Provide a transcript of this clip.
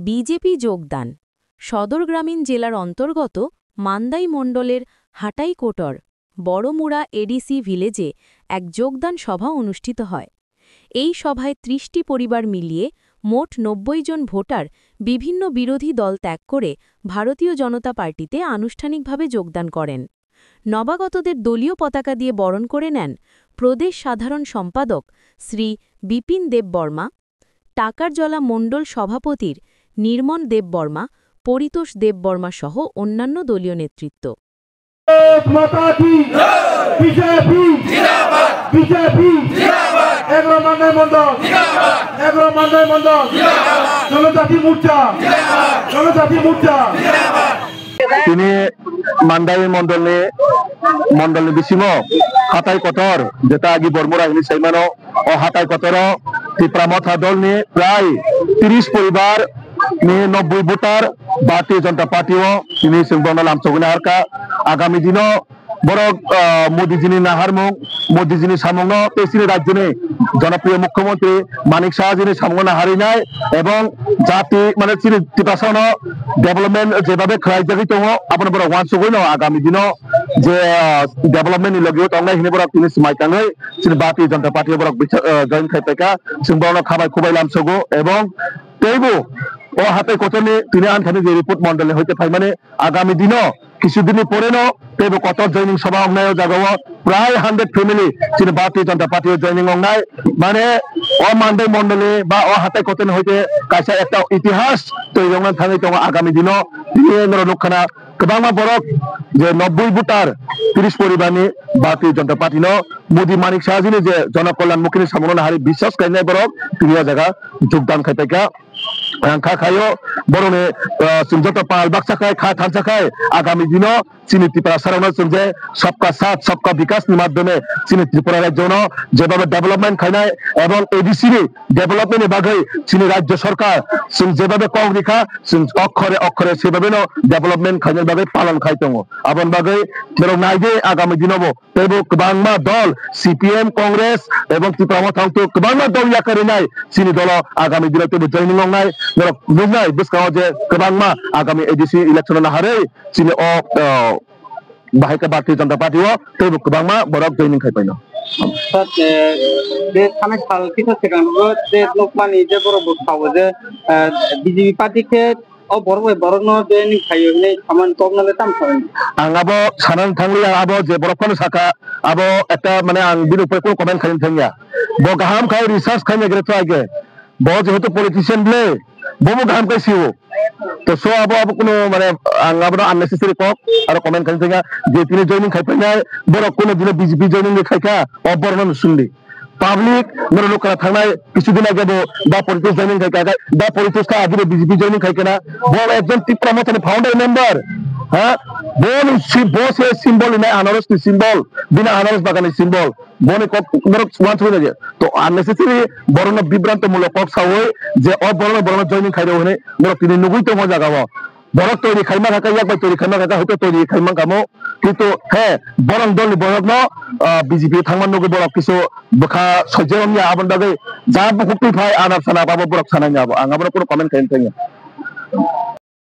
BJP যোগদান। সদর গ্রামীণ জেলার অন্তর্গত মান্দাই মণ্ডলের হাটাইকোটর বড়মুড়া এডিসি ভিলেজে এক যোগদান সভা অনুষ্ঠিত হয়। এই সভায় ৩০টি পরিবার মিলিয়ে মোট ৯০ জন ভোটার বিভিন্ন বিরোধী দল ত্যাগ করে ভারতীয় জনতা পার্টিতে আনুষ্ঠানিকভাবে যোগদান করেন। নবাগতদের দলীয় পতাকা দিয়ে বরণ করে নেন প্রদেশ সাধারণ সম্পাদক শ্রী বিপিন দেববর্মা, টাকারজলা মণ্ডল সভাপতির নির্মল দেববর্মা, পরিতোষ দেববর্মা সহ অন্যান্য দলীয় নেতৃত্ব। তিনি মান্দাই মন্ডল বিসিম হাতাই কটর যেটা আগে বর্মরা হিনি সেইমানো ও হাতাই কটর ত্রিপুরা দল নিয়ে প্রায় ৩০ পরিবার নিয়ে ৯০ ভোটার ভারতীয় জনতা পার্টিও তিনি লামচগুনে হারকা আগামী দিনও বড় মোদীজিনী নাহারমুখ মোদীজিনী সামগ্ন পেসিনি রাজ্যনে জনপ্রিয় মুখ্যমন্ত্রী মানিক সাহাজিনী সামগ্ন হারিনায় এবং জাতি মানে ত্রিপুরা ডেভেলপমেন্ট যেভাবে খাইজাগি দङ আপনার বড় ওয়ানসগুই আগামী দিনও যে ডেভেলপমেন্ট লগেও তংনাই হিনে বড় তিনি মাইকাङै ভারতীয় জনতা পার্টি বড় জয়েন খাইপাইকা বড় খাবাই খুবাই লামসগো এবং তৈবো ও হাতে কতনে তিনি আনখানি যে রিপোর্ট মন্ডলে হইতে পাই মানে আগামী দিনও কিছুদিন পরে তৈব কত জয়নিং সভা অংনায় জাগাও প্রায় 100 ফ্যামিলি তিনি ভারতীয় জনতা পার্টি জয়নিং অংনায় মানে ও মান্দাই মন্ডলে বা ও হাতে কতনে হইতে কাছে একটা ইতিহাস তৈরি অংনা থাকি তো আগামী দিনও তিনি নরখানা গোबां বরক যে 90 ভোটার 30 পরিবারনি ভারতীয় জনতা পার্টি মোদী মানিক সাহাজিনী যে জনকল্যাণমুখী সামগ্ন হারি বিশ্বাস খাইনায় বরক তিনি জায়গা যোগদান খাইপাইকা आंखा खायो बरने सुंजत पाल बाक्सा खाय खा थांसा खाय आगामी दिनों चीनी त्रिपुरा सरावना सुंजे सबका साथ सबका विकास नि माध्यमे चीनी त्रिपुरा राज्य जेभाबे डेभेलपमेंट खायनाय एवं एडिसि नि डेभेलपमेंट नि बागै चीनी राज्य सरकार जों जेभाबे कौरिखा जों अक्षरे अक्षरे सेभाबे डेभेलपमेंट खायनाय बागै पालन खाय दङ आबन बागै केरो नायदे आगामी दिनों तेबो गोबांमा दल सीपीएम कांग्रेस एवं त्रिपुरा थांतो गोबांमा दल याकारिनाय चीनी दल आगामी दिनों तेबो जयनिं लंनाय बुझनाय बिस्काव जे गोबांमा आगामी एडिसि इलेक्शन हारै चीनी अ बाहायका भारतीय जनता पार्टी तेबो गोबांमा बरक जयनिं खायपायनो जे थानाय साल किथा सेगांबो जे लोकमानि जे बरक बसावो जे बीजेपी पार्टी के अ बरनो जयनिं खायो ने सामान तगनाले तामसाय आंगाबो सानान थांलि आबो जे बरकनो साका आबो একটা মানে आं बिनि उपर को कमेन्ट खायनो थांया बो गाहाम खाय रिसार्च खायनो ग्रेथ आगे बो जेहेतु पलिटिशियन ब्ले बोमो गाहाम खायसियो तो सो आबो कोनो माने आंगाबो अननेसेसरी कक आरो कमेन्ट खायनो थांया जे तिनि जयनिं खायफायनाय बरक कोनो दिने बीजेपी जयनिं खायका अ बरनो सुनदि पाब्लिक मेरे लोग थांनाय কিছুদিন আগে দা পলিটিক্স জয়েনিং খাইকা দা পলিটিক্স का आगे बीजेपी जयनिं खायकेना बल एकदम त्रिपुरा मथनि फाउंडर मेंबर हां बोन सी बोस ए सिंबल इन अनारस की सिंबल बिना अनारस बागानी सिंबल बोन को बरक वांस होने जे तो अननेसेसरी बरनो बिभ्रांतमूलक कक सावै जे अ बरनो जयनिं खायदो होने बरक तिनि नुगुइ तो मजा गाव बरक तैरि खायमा थाका याक तैरि खायमा थाका हयतो तैरि खायमा गामो किन्तु हे बरं दलनि बरकनो बीजेपी थांमान नुगै बरक किसु बखा सजेमनि आबन बागै जा बुकुपि फाय आनार साना बाबो बरक सानाय आबो आंगाबो कोनो कमेन्ट खायनो थाङो